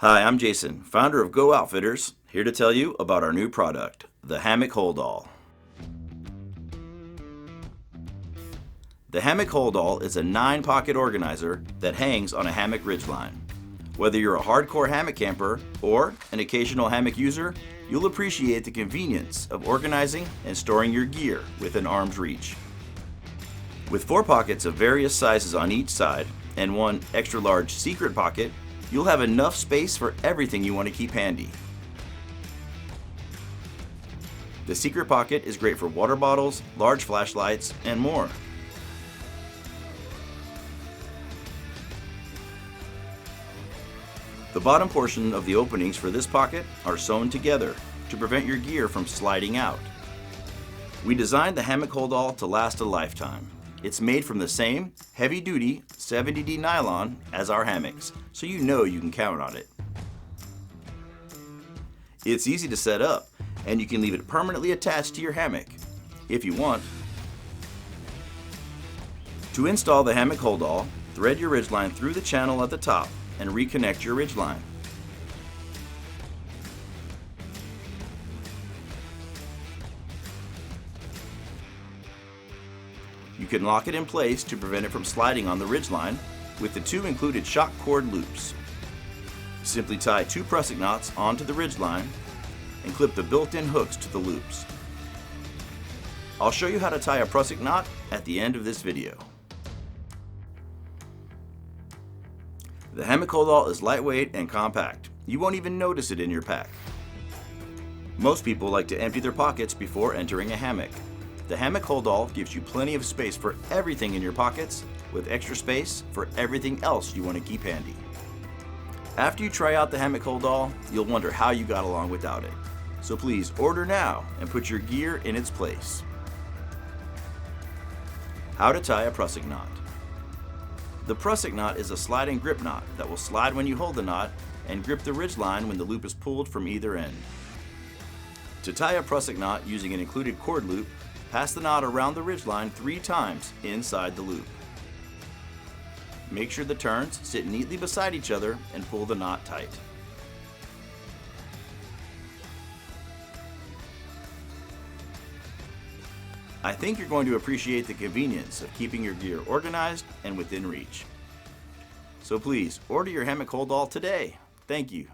Hi, I'm Jason, founder of Go Outfitters, here to tell you about our new product, the Hammock Holdall. The Hammock Holdall is a 9-pocket organizer that hangs on a hammock ridgeline. Whether you're a hardcore hammock camper or an occasional hammock user, you'll appreciate the convenience of organizing and storing your gear within arm's reach. With 4 pockets of various sizes on each side and one extra large secret pocket, you'll have enough space for everything you want to keep handy. The secret pocket is great for water bottles, large flashlights, and more. The bottom portion of the openings for this pocket are sewn together to prevent your gear from sliding out. We designed the Hammock Holdall to last a lifetime. It's made from the same heavy-duty 70D nylon as our hammocks, so you know you can count on it. It's easy to set up, and you can leave it permanently attached to your hammock if you want. To install the Hammock Holdall, thread your ridgeline through the channel at the top and reconnect your ridgeline. You can lock it in place to prevent it from sliding on the ridgeline with the 2 included shock cord loops. Simply tie 2 prusik knots onto the ridgeline and clip the built-in hooks to the loops. I'll show you how to tie a prusik knot at the end of this video. The Hammock Holdall is lightweight and compact. You won't even notice it in your pack. Most people like to empty their pockets before entering a hammock. The Hammock Holdall gives you plenty of space for everything in your pockets, with extra space for everything else you want to keep handy. After you try out the Hammock Holdall, you'll wonder how you got along without it. So please order now and put your gear in its place. How to tie a prusik knot. The prusik knot is a slide and grip knot that will slide when you hold the knot and grip the ridgeline when the loop is pulled from either end. To tie a prusik knot using an included cord loop, pass the knot around the ridgeline 3 times inside the loop. Make sure the turns sit neatly beside each other and pull the knot tight. I think you're going to appreciate the convenience of keeping your gear organized and within reach. So please, order your Hammock Holdall today. Thank you.